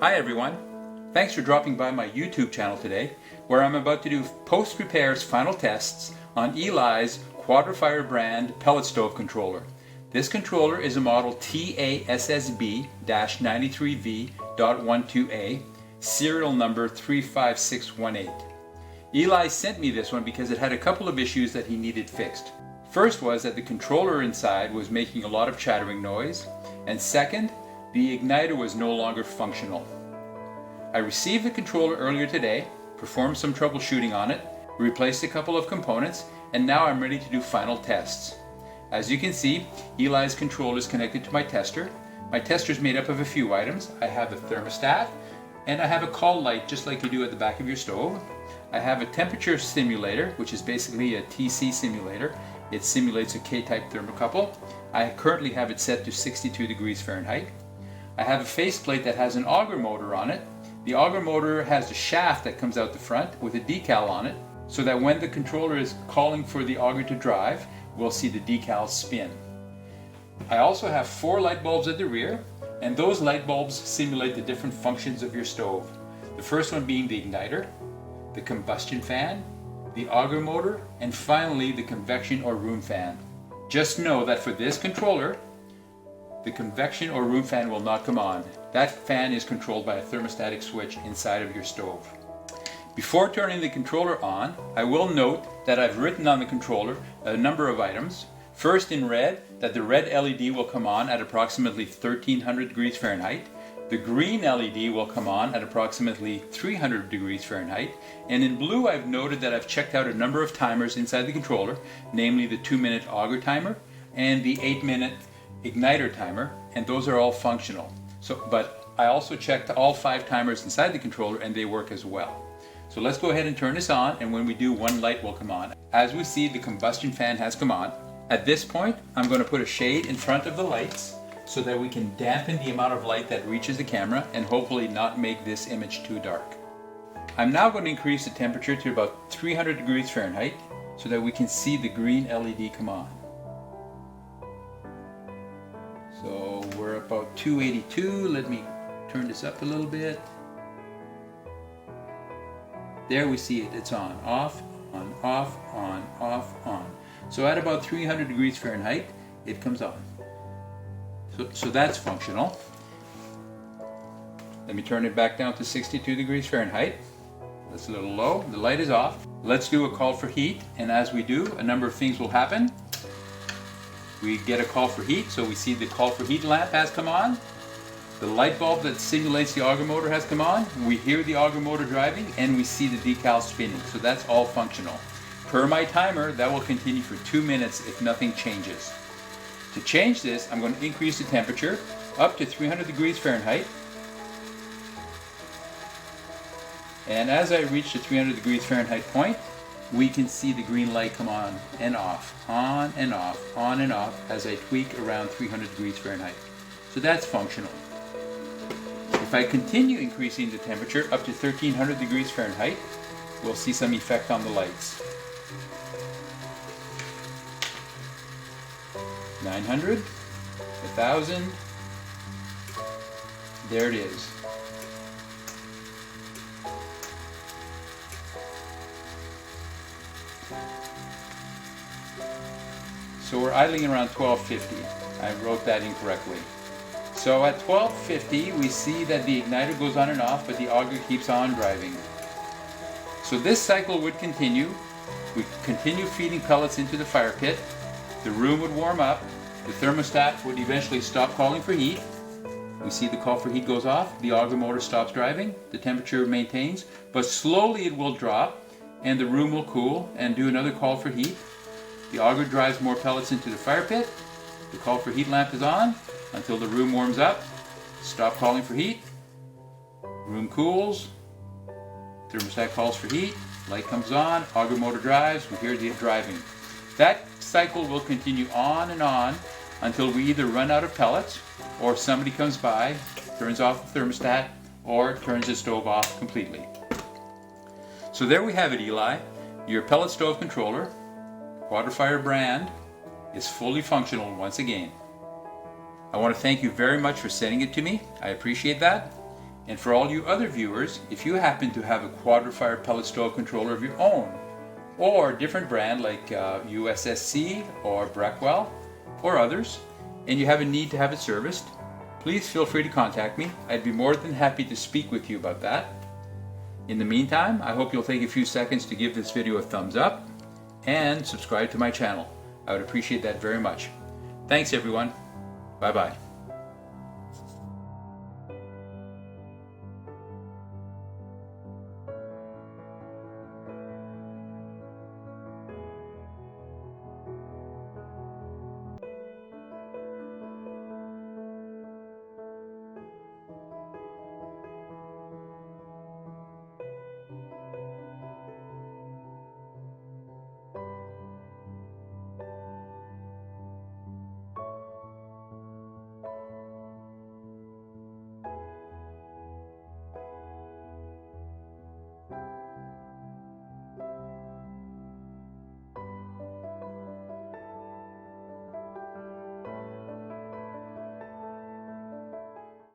Hi everyone, thanks for dropping by my YouTube channel today, where I'm about to do post-repairs final tests on Eli's QuadraFire brand pellet stove controller. This controller is a model TASSB-93V.12A, serial number 35618. Eli sent me this one because it had a couple of issues that he needed fixed. First was that the controller inside was making a lot of chattering noise, and second, the igniter was no longer functional. I received the controller earlier today, performed some troubleshooting on it, replaced a couple of components, and now I'm ready to do final tests. As you can see, Eli's controller is connected to my tester. My tester is made up of a few items. I have a thermostat, and I have a call light just like you do at the back of your stove. I have a temperature simulator, which is basically a TC simulator. It simulates a K-type thermocouple. I currently have it set to 62 degrees Fahrenheit. I have a faceplate that has an auger motor on it. The auger motor has a shaft that comes out the front with a decal on it, so that when the controller is calling for the auger to drive, we'll see the decal spin. I also have 4 light bulbs at the rear, and those light bulbs simulate the different functions of your stove. The first one being the igniter, the combustion fan, the auger motor, and finally the convection or room fan. Just know that for this controller, the convection or room fan will not come on. That fan is controlled by a thermostatic switch inside of your stove. Before turning the controller on, I will note that I've written on the controller a number of items. First, in red, that the red LED will come on at approximately 1300 degrees Fahrenheit. The green LED will come on at approximately 300 degrees Fahrenheit. And in blue, I've noted that I've checked out a number of timers inside the controller, namely the 2-minute auger timer and the 8-minute igniter timer, and those are all functional. But I also checked all 5 timers inside the controller and they work as well. So let's go ahead and turn this on, and when we do, one light will come on. As we see, the combustion fan has come on. At this point, I'm going to put a shade in front of the lights so that we can dampen the amount of light that reaches the camera and hopefully not make this image too dark. I'm now going to increase the temperature to about 300 degrees Fahrenheit so that we can see the green LED come on. So we're about 282. Let me turn this up a little bit. There we see it. It's on, off, on, off, on, off, on. So at about 300 degrees Fahrenheit, it comes on. So that's functional. Let me turn it back down to 62 degrees Fahrenheit. That's a little low. The light is off. Let's do a call for heat, and as we do, a number of things will happen. We get a call for heat, so we see the call for heat lamp has come on. The light bulb that simulates the auger motor has come on. We hear the auger motor driving, and we see the decal spinning. So that's all functional. Per my timer, that will continue for 2 minutes if nothing changes. To change this, I'm going to increase the temperature up to 300 degrees Fahrenheit. And as I reach the 300 degrees Fahrenheit point, we can see the green light come on and off, on and off, on and off as I tweak around 300 degrees Fahrenheit. So that's functional. If I continue increasing the temperature up to 1300 degrees Fahrenheit, we'll see some effect on the lights. 900, 1000, there it is. So we're idling around 1250. I wrote that incorrectly. So at 1250 we see that the igniter goes on and off, but the auger keeps on driving. So this cycle would continue. We continue feeding pellets into the fire pit. The room would warm up. The thermostat would eventually stop calling for heat. We see the call for heat goes off. The auger motor stops driving. The temperature maintains, but slowly it will drop and the room will cool and do another call for heat. The auger drives more pellets into the fire pit. The call for heat lamp is on until the room warms up. Stop calling for heat. Room cools. Thermostat calls for heat. Light comes on. Auger motor drives. We hear the driving. That cycle will continue on and on until we either run out of pellets or somebody comes by, turns off the thermostat, or turns the stove off completely. So there we have it, Eli. Your pellet stove controller, QuadraFire brand, is fully functional once again. I want to thank you very much for sending it to me. I appreciate that. And for all you other viewers, if you happen to have a QuadraFire pellet stove controller of your own, or a different brand like USSC or Brackwell or others, and you have a need to have it serviced, please feel free to contact me. I'd be more than happy to speak with you about that. In the meantime, I hope you'll take a few seconds to give this video a thumbs up and subscribe to my channel. I would appreciate that very much. Thanks everyone. Bye-bye.